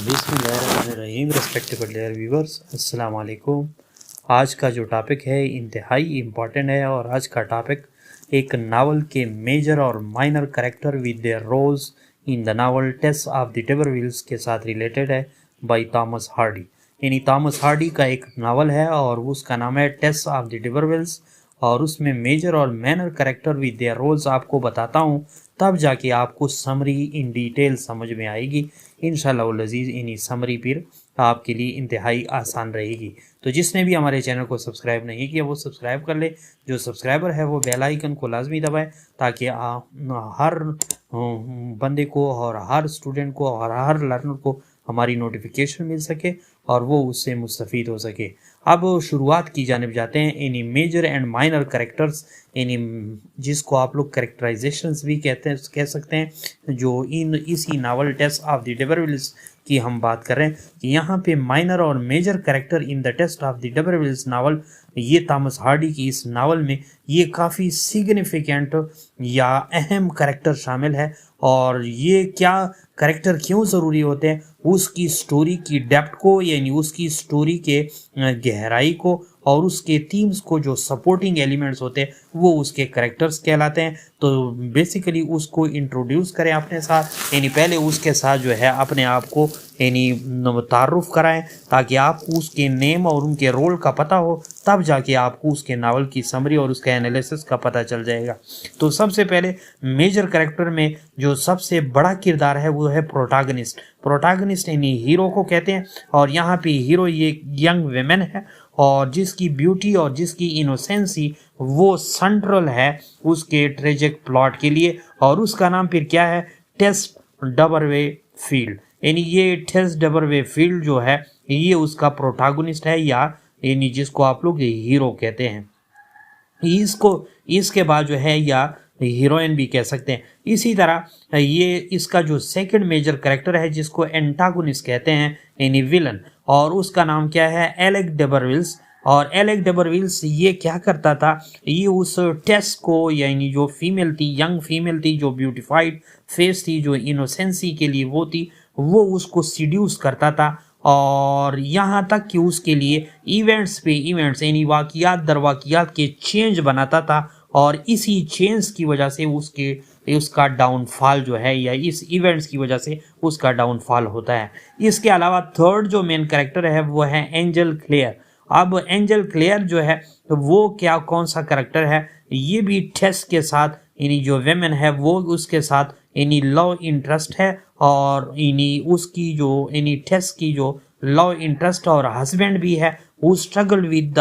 बिस्मिल्लाहिर्रहमानिर्रहीम respectable dear viewers, अस्सलाम वालेकुम। आज का जो टॉपिक है इंतहाई इम्पॉर्टेंट है और आज का टॉपिक एक नावल के मेजर और minor character with their roles in the novel Tess of the d'Urbervilles के साथ रिलेटेड है बाय थॉमस हार्डी। यानी थॉमस हार्डी का एक नावल है और उसका नाम है टेस्ट ऑफ द टेबरविल्स और उसमें मेजर और minor character with their roles आपको बताता हूँ, तब जाके आपको समरी इन डिटेल समझ में आएगी। इंशाल्लाह अज़ीज़ इन्हीं समरी फिर आपके लिए इंतहाई आसान रहेगी। तो जिसने भी हमारे चैनल को सब्सक्राइब नहीं किया वो सब्सक्राइब कर ले। जो सब्सक्राइबर है वो बेल आइकन को लाजमी दबाए ताकि हर बंदे को और हर स्टूडेंट को और हर लर्नर को हमारी नोटिफिकेशन मिल सके और वो उससे मुस्तफ़ीद हो सके। अब शुरुआत की जानिब जाते हैं इन मेजर एंड माइनर कैरेक्टर्स, इन जिसको आप लोग कैरेक्टराइजेशंस भी कह सकते हैं, जो इसी नावल टेस्ट ऑफ द टेबरविल्स की हम बात कर रहे हैं कि यहाँ पे माइनर और major character in the Tess of the d'Urbervilles novel, ये थॉमस हार्डी की इस नावल में ये काफ़ी सिग्निफिकेंट या अहम कैरेक्टर शामिल है। और ये क्या कैरेक्टर क्यों ज़रूरी होते हैं, उसकी स्टोरी की डेप्थ को यानी उसकी स्टोरी के गहराई को और उसके थीम्स को जो सपोर्टिंग एलिमेंट्स होते हैं वो उसके कैरेक्टर्स कहलाते हैं। तो बेसिकली उसको इंट्रोड्यूस करें अपने साथ, यानी पहले उसके साथ जो है अपने आप को यानी तारुफ कराएं ताकि आपको उसके नेम और उनके रोल का पता हो, तब जाके आपको उसके नावल की समरी और उसका एनालिसिस का पता चल जाएगा। तो सबसे पहले मेजर कैरेक्टर में जो सबसे बड़ा किरदार है वो है प्रोटैगनिस्ट। प्रोटैगनिस्ट यानी हीरो को कहते हैं और यहाँ पे हीरो ये यंग वेमेन है और जिसकी ब्यूटी और जिसकी इनोसेंसी वो सेंट्रल है उसके ट्रेजिक प्लॉट के लिए। और उसका नाम फिर क्या है, टेस डबरवे फील्ड। यानी ये टेस डबरवे फील्ड जो है ये उसका प्रोटैगनिस्ट है या यानी जिसको आप लोग हीरो कहते हैं। इसके बाद जो है या हीरोइन भी कह सकते हैं। इसी तरह ये इसका जो सेकंड मेजर कैरेक्टर है जिसको एंटागोनिस्ट कहते हैं यानी विलन, और उसका नाम क्या है, एलेक डेबरविल्स। और एलेक डेबरविल्स ये क्या करता था, ये उस टेस को यानी जो फीमेल थी, यंग फीमेल थी, जो ब्यूटिफाइड फेस थी, जो इनोसेंसी के लिए वो थी, वो उसको सीड्यूस करता था। और यहाँ तक कि उसके लिए इवेंट्स पे इवेंट्स यानी वाक़ियात दर वाक़ियात के चेंज बनाता था और इसी चेंज की वजह से उसका डाउनफॉल जो है या इस इवेंट्स की वजह से उसका डाउनफॉल होता है। इसके अलावा थर्ड जो मेन कैरेक्टर है वो है एंजल क्लेयर। अब एंजल क्लेयर जो है वो क्या कौन सा कैरेक्टर है, ये भी टेस के साथ यानी जो वेमेन है वो उसके साथ यानी लव इंटरेस्ट है और यानी उसकी जो यानी टेस की जो लव इंटरेस्ट और हस्बैंड भी है who struggled with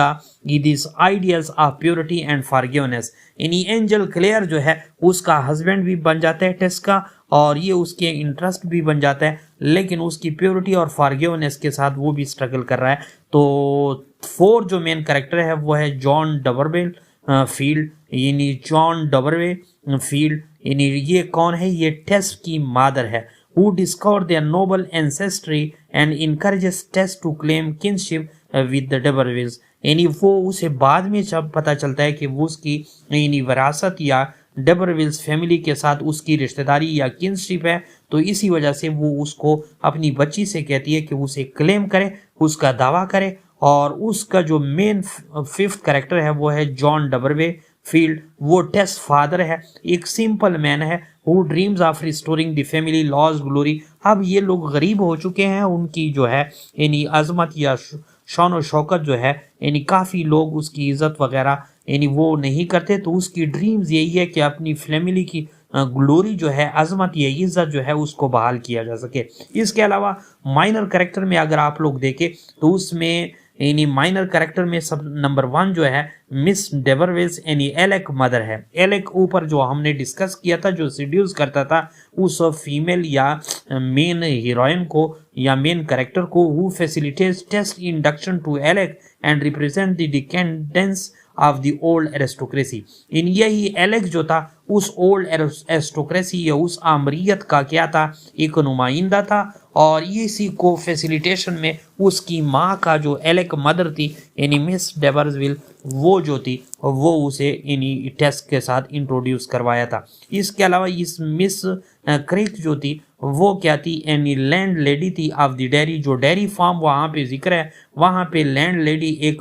these ideals of purity and forgiveness। यानी एंजल क्लेयर जो है उसका हस्बैंड भी बन जाता है टेस का और ये उसके इंटरेस्ट भी बन जाता है, लेकिन उसकी प्योरिटी और फॉरगिवनेस के साथ वो भी स्ट्रगल कर रहा है। तो फोर्थ जो मेन कैरेक्टर है वो है जॉन डबरवेल फील्ड। यानी जॉन डबरवे फील्ड यानी ये कौन है, ये टेस की मादर है who discovered their noble ancestry and encourages Tess to claim kinship with the D'Urbervilles। यानी वो उसे बाद में जब पता चलता है कि वो उसकी यानी विरासत या डबरविल्स फैमिली के साथ उसकी रिश्तेदारी या किनशिप है, तो इसी वजह से वो उसको अपनी बच्ची से कहती है कि उसे क्लेम करे, उसका दावा करे। और उसका जो मेन फिफ्थ कैरेक्टर है वो है जॉन डबरवे फील्ड। वो टेस फादर है, एक सिंपल मैन है who dreams of restoring the family loss glory. अब ये लोग गरीब हो चुके हैं, उनकी जो है यानी अजमत या शान और शौकत जो है यानी काफ़ी लोग उसकी इज़्ज़त वगैरह यानी वो नहीं करते, तो उसकी ड्रीम्स यही है कि अपनी फैमिली की ग्लोरी जो है, अजमत या इज़्ज़त जो है उसको बहाल किया जा सके। इसके अलावा माइनर कैरेक्टर में अगर आप लोग देखें तो उसमें यानी माइनर कैरेक्टर में सब नंबर 1 जो है मिस डेबरविल्स यानी एलेक मदर है। एलेक ऊपर जो हमने डिस्कस किया था, जो सीड्यूस करता था उस फीमेल या मेन हीरोइन को या मेन कैरेक्टर को, who facilitates test induction to Alec and represent the decadence of the old aristocracy. इन यही एलेक जो था उस ओल्ड एरिस्टोक्रेसी या उस आमरीत का क्या था, एक नुमाइंदा था। और इसी को फैसिलिटेशन में उसकी माँ का जो एलेक मदर थी यानी मिस डेबरविल, वो जो थी वो उसे इन्हीं टेस्ट के साथ इंट्रोड्यूस करवाया था। इसके अलावा इस मिस क्रिक जो थी वो क्या थी, एनी लैंड लेडी थी ऑफ द डेयरी, जो डेयरी फार्म वहाँ पे जिक्र है, वहाँ पे लैंड लेडी एक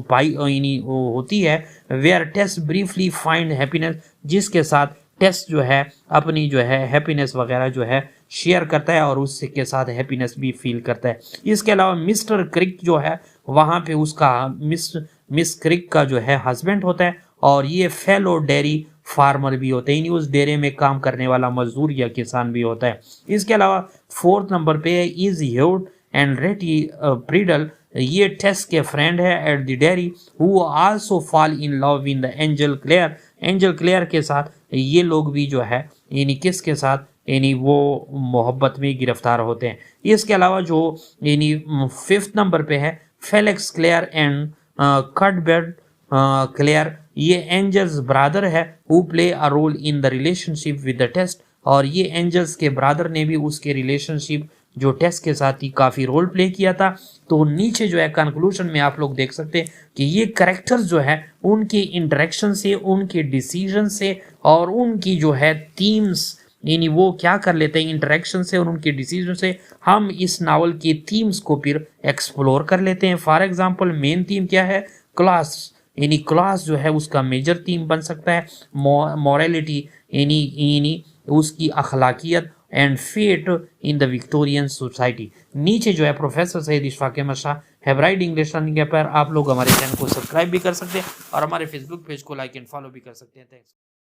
पाई यानी होती है, where Tess briefly find happiness, जिसके साथ टेस्ट जो है अपनी जो है हैप्पीनेस वगैरह जो है शेयर करता है और उससे के साथ हैप्पीनेस भी फील करता है। इसके अलावा मिस्टर क्रिक जो है वहाँ पे उसका मिस क्रिक का जो है हस्बैंड होता है और ये फेलो डेयरी फार्मर भी होते हैं, उस डेरे में काम करने वाला मजदूर या किसान भी होता है। इसके अलावा 4th नंबर पे है इज ह्यूड एंड रेटी प्रीडल, ये टेस्ट के फ्रेंड है at the dairy, who also fall in love in the Angel Clare, Angel Clare के साथ ये लोग भी जो है यानी किसके साथ यानी वो मोहब्बत में गिरफ्तार होते हैं। इसके अलावा जो यानी 5th नंबर पे है Felix Clare and Cuthbert Clare, ये एंजल्स ब्रदर है who play a role in the relationship with the Tess, और ये एंजल्स के ब्रदर ने भी उसके रिलेशनशिप जो टेस्ट के साथ ही काफ़ी रोल प्ले किया था। तो नीचे जो है कंक्लूजन में आप लोग देख सकते हैं कि ये कैरेक्टर्स जो है उनके इंटरेक्शन से, उनके डिसीजन से और उनकी जो है थीम्स यानी वो क्या कर लेते हैं इंटरेक्शन से और उनके डिसीजन से हम इस नावल के थीम्स को फिर एक्सप्लोर कर लेते हैं। फॉर एग्जांपल मेन थीम क्या है, क्लास, यानी क्लास जो है उसका मेजर थीम बन सकता है, मॉरलिटी यानी उसकी अखलाकियत and fate in the Victorian society. नीचे जो है professor Saeed Ishfaq Ahmed Shah hybrid English learning app पर आप लोग हमारे चैनल को सब्सक्राइब भी कर सकते हैं और हमारे फेसबुक पेज को लाइक एंड फॉलो भी कर सकते हैं। थैंक्स।